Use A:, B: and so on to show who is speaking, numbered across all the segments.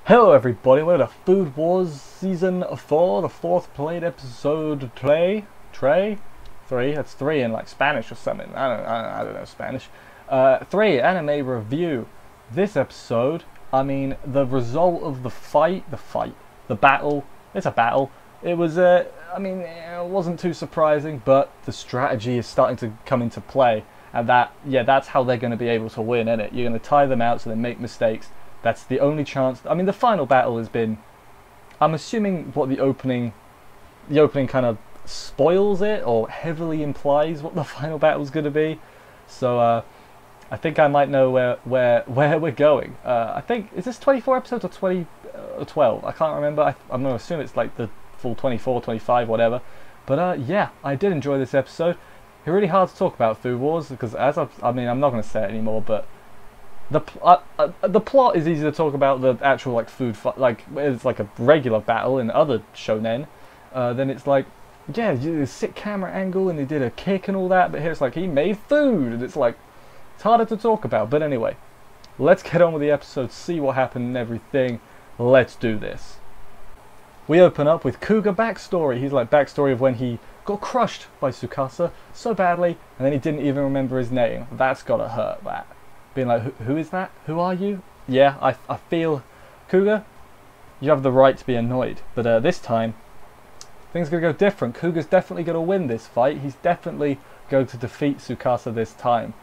A: Hello everybody, we're at Food Wars Season 4, the 4th played episode Tray? 3? That's 3 in like Spanish or something, I don't know Spanish. 3, anime review. This episode, I mean, the result of the battle, it's a battle. It was, it wasn't too surprising, but the strategy is starting to come into play. And that's how they're going to be able to win, isn't it? You're going to tie them out so they make mistakes. That's the only chance. I mean, the final battle has been, I'm assuming what the opening kind of spoils it or heavily implies what the final battle is going to be. So I think I might know where we're going. I think, is this 24 episodes or 20 or 12? I can't remember. I'm going to assume it's like the full 24, 25, whatever. But yeah, I did enjoy this episode. It's really hard to talk about Food Wars because I'm not going to say it anymore, but the plot is easy to talk about. The actual like like it's like a regular battle in other shonen. Then it's like, yeah, a sick camera angle and they did a kick and all that. But here it's like he made food, and it's like it's harder to talk about. But anyway, let's get on with the episode, see what happened and everything. Let's do this. We open up with Kuga backstory. He's like backstory of when he got crushed by Tsukasa so badly, and then he didn't even remember his name. That's gotta hurt. That. Being like, who is that? Who are you? Yeah, I feel, Kuga, you have the right to be annoyed. But this time, things are going to go different. Kuga's definitely going to win this fight. He's definitely going to defeat Tsukasa this time.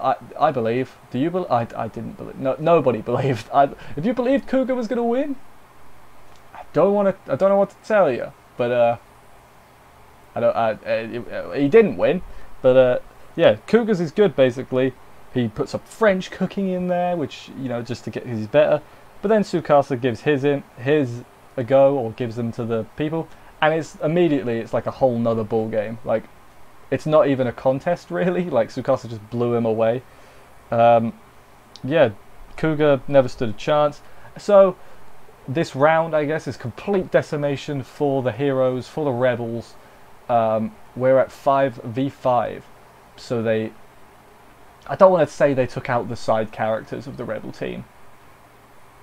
A: I believe. Do you believe? I didn't believe. No, nobody believed. If you believed Kuga was going to win, I don't know what to tell you. But he didn't win. But yeah, Kuga's is good basically. He puts up French cooking in there, which, you know, just to get his better. But then Tsukasa gives his a go, or gives them to the people, and it's like a whole nother ball game. Like, it's not even a contest really. Like, Tsukasa just blew him away. Yeah, Kuga never stood a chance. So this round, I guess, is complete decimation for the heroes, for the rebels. We're at 5v5, so I don't want to say they took out the side characters of the rebel team,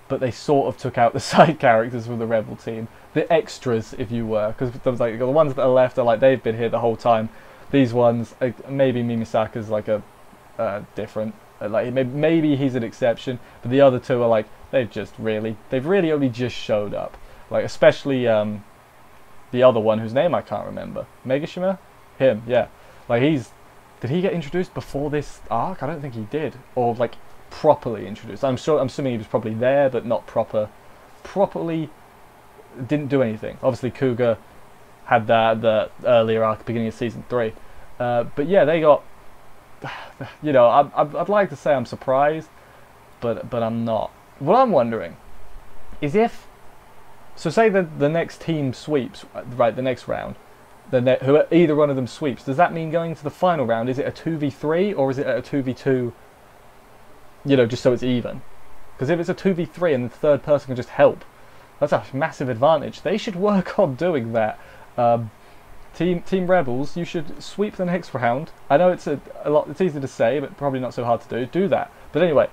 A: but they sort of took out the side characters from the rebel team, the extras, if you were, because like the ones that are left are like they've been here the whole time. These ones, maybe Mimisaka's like a different, like maybe he's an exception, but the other two are like they've really only just showed up. Like especially the other one whose name I can't remember, Megashima, him, yeah, like did he get introduced before this arc? I don't think he did. Or like properly introduced. I'm assuming he was probably there, but not properly didn't do anything. Obviously Kuga had the earlier arc, beginning of season 3. But yeah, they got, you know, I'd like to say I'm surprised, but I'm not. What I'm wondering is so say that the next team sweeps, right, the next round, either one of them sweeps, does that mean going to the final round, is it a 2v3 or is it a 2v2, you know, just so it's even? Because if it's a 2v3 and the third person can just help, that's a massive advantage. They should work on doing that. Team Rebels, you should sweep the next round. I know it's it's easy to say, but probably not so hard to do that. But anyway,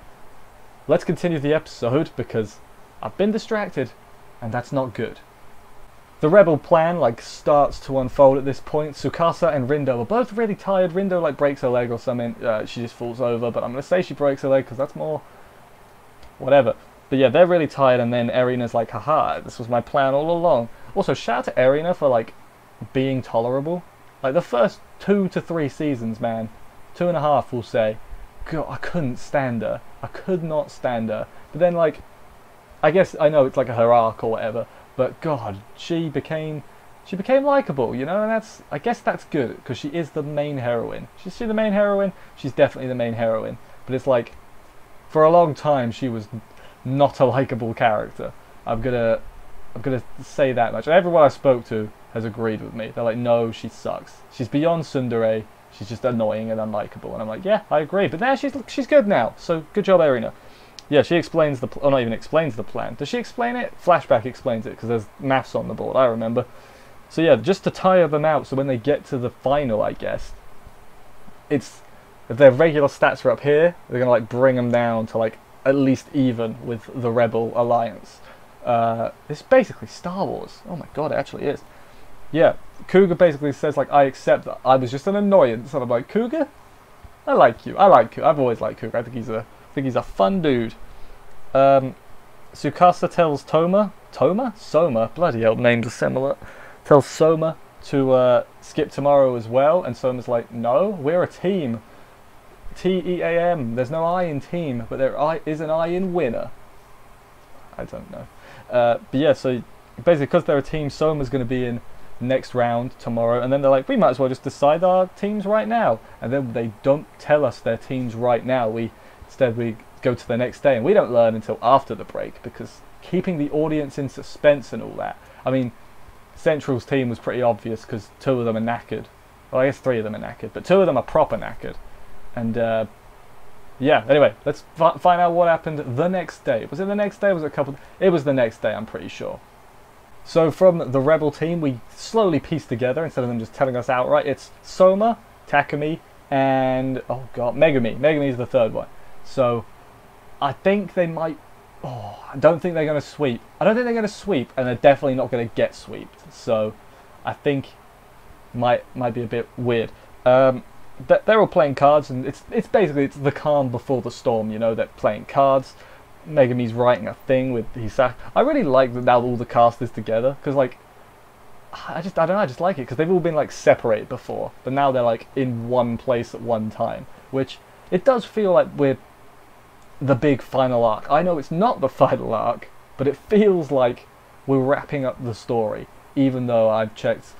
A: let's continue the episode because I've been distracted and that's not good. The rebel plan like starts to unfold at this point. Tsukasa and Rindo are both really tired. Rindo like breaks her leg or something. She just falls over, but I'm gonna say she breaks her leg because that's more whatever. But yeah, they're really tired, and then Erina's like, haha, this was my plan all along. Also, shout out to Erina for like being tolerable. Like the first 2 to 3 seasons, man, 2.5 we'll say. God, I couldn't stand her. I could not stand her. But then like, I guess I know it's like her arc or whatever. But God, she became likable, you know, and I guess that's good because she is the main heroine. She's the main heroine. She's definitely the main heroine. But it's like, for a long time, she was not a likable character. I'm gonna say that much. Everyone I spoke to has agreed with me. They're like, no, she sucks. She's beyond tsundere. She's just annoying and unlikable. And I'm like, yeah, I agree. But now she's good now. So good job, Erina. Yeah, she explains not even explains the plan. Does she explain it? Flashback explains it because there's maths on the board, I remember. So yeah, just to tire them out so when they get to the final, I guess, if their regular stats are up here, they're going to like bring them down to like at least even with the Rebel Alliance. It's basically Star Wars. Oh my god, it actually is. Yeah, Cougar basically says like, I accept that I was just an annoyance, and I'm like, Cougar, I like you. I like Cougar. I've always liked Cougar. I think he's a fun dude. Tsukasa tells Soma, bloody hell, names are similar. Tells Soma to skip tomorrow as well, and Soma's like, no, we're a team. T-E-A-M. There's no I in team, but there is an I in winner. I don't know. But yeah, so basically because they're a team, Soma's going to be in next round tomorrow, and then they're like, we might as well just decide our teams right now, and then they don't tell us their teams right now. Instead we go to the next day, and we don't learn until after the break, because keeping the audience in suspense and all that. I mean, Central's team was pretty obvious because 2 of them are knackered. Well, I guess 3 of them are knackered, but 2 of them are proper knackered. And yeah, anyway, let's find out what happened the next day. Was it the next day? Was it a couple? It was the next day, I'm pretty sure. So from the Rebel team, we slowly pieced together, instead of them just telling us outright, it's Soma, Takumi, and, oh god, Megumi. Megumi's the 3rd one. So I think they might... Oh, I don't think they're going to sweep. I don't think they're going to sweep, and they're definitely not going to get sweeped. So I think might be a bit weird. They're all playing cards, and it's basically the calm before the storm. You know, they're playing cards. Megumi's writing a thing with Hisaki. I really like that now all the cast is together, because like I don't know, I just like it because they've all been like separated before, but now they're like in one place at one time, which it does feel like we're the big final arc. I know it's not the final arc, but it feels like we're wrapping up the story, even though I've checked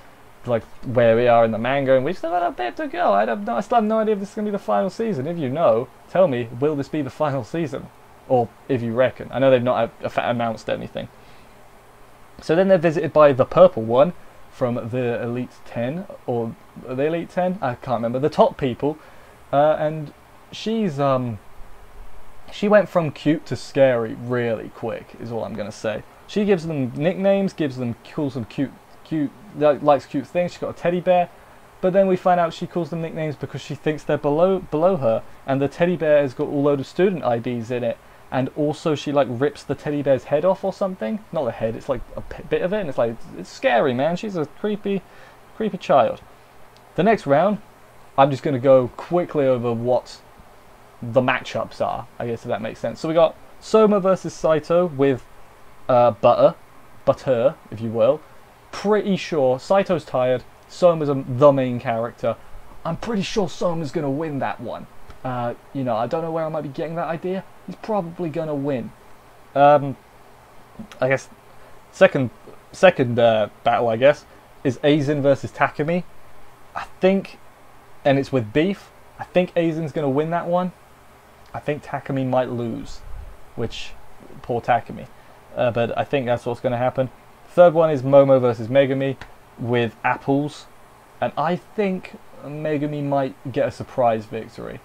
A: like where we are in the manga and we still got a bit to go. I still have no idea if this is going to be the final season. If you know, tell me, will this be the final season? Or if you reckon. I know they've not announced anything. So then they're visited by the purple one from the Elite 10, or the Elite 10? I can't remember. The top people, and she's she went from cute to scary really quick, is all I'm gonna say. She gives them nicknames, calls them cute, likes cute things. She's got a teddy bear, but then we find out she calls them nicknames because she thinks they're below her, and the teddy bear has got a load of student IDs in it. And also she like rips the teddy bear's head off or something. Not the head, it's like a bit of it, and it's like, it's scary, man. She's a creepy child. The next round, I'm just going to go quickly over what the matchups are, I guess, if that makes sense. So we got Soma versus Saito with Butter, if you will. Pretty sure Saito's tired, Soma's the main character. I'm pretty sure Soma's going to win that one. You know, I don't know where I might be getting that idea. He's probably gonna win. I guess second battle, I guess, is Aizen versus Takumi. I think, and it's with beef. I think Aizen's gonna win that one. I think Takumi might lose, which poor Takumi. But I think that's what's gonna happen. Third one is Momo versus Megumi with apples, and I think Megumi might get a surprise victory.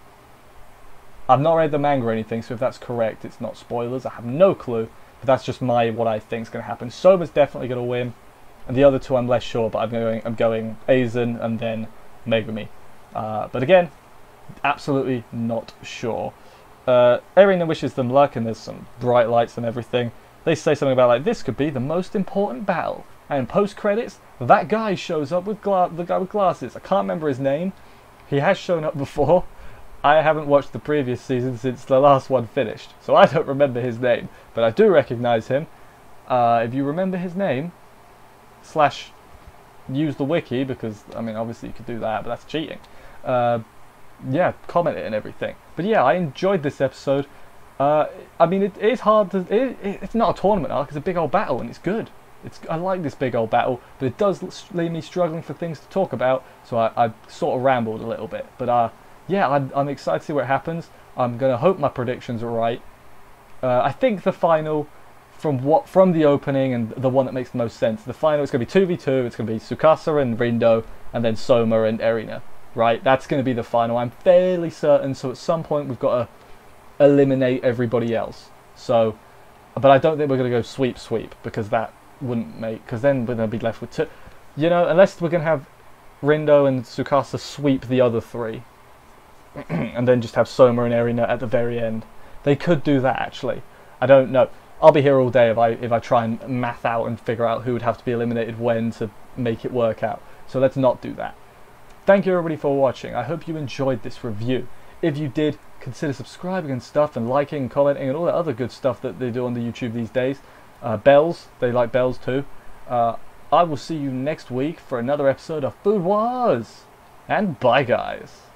A: I've not read the manga or anything, so if that's correct, it's not spoilers. I have no clue, but that's just what I think is going to happen. Soma's definitely going to win, and the other 2 I'm less sure, but I'm going Aizen and then Megumi. But again, absolutely not sure. Erina wishes them luck, and there's some bright lights and everything. They say something about like, this could be the most important battle. And in post-credits, that guy shows up with the guy with glasses. I can't remember his name. He has shown up before. I haven't watched the previous season since the last one finished, so I don't remember his name, but I do recognise him. If you remember his name, / use the wiki, because, I mean, obviously you could do that, but that's cheating. Yeah, comment it and everything. But yeah, I enjoyed this episode. I mean, it is hard to... It's not a tournament arc, it's a big old battle, and it's good. I like this big old battle, but it does leave me struggling for things to talk about, so I sort of rambled a little bit. But yeah, I'm excited to see what happens. I'm going to hope my predictions are right. I think the final, from the opening and the one that makes the most sense, the final is going to be 2v2. It's going to be Tsukasa and Rindo, and then Soma and Erina. Right? That's going to be the final. I'm fairly certain. So at some point we've got to eliminate everybody else. So, but I don't think we're going to go sweep, because that wouldn't make. Because then we're going to be left with 2. You know, unless we're going to have Rindo and Tsukasa sweep the other 3. and then just have Soma and Erina at the very end. They could do that, actually. I don't know. I'll be here all day if I try and math out and figure out who would have to be eliminated when to make it work out. So let's not do that. Thank you everybody for watching. I hope you enjoyed this review. If you did, consider subscribing and stuff, and liking and commenting and all that other good stuff that they do on the YouTube these days. Bells, they like bells too. I will see you next week for another episode of Food Wars. And bye guys.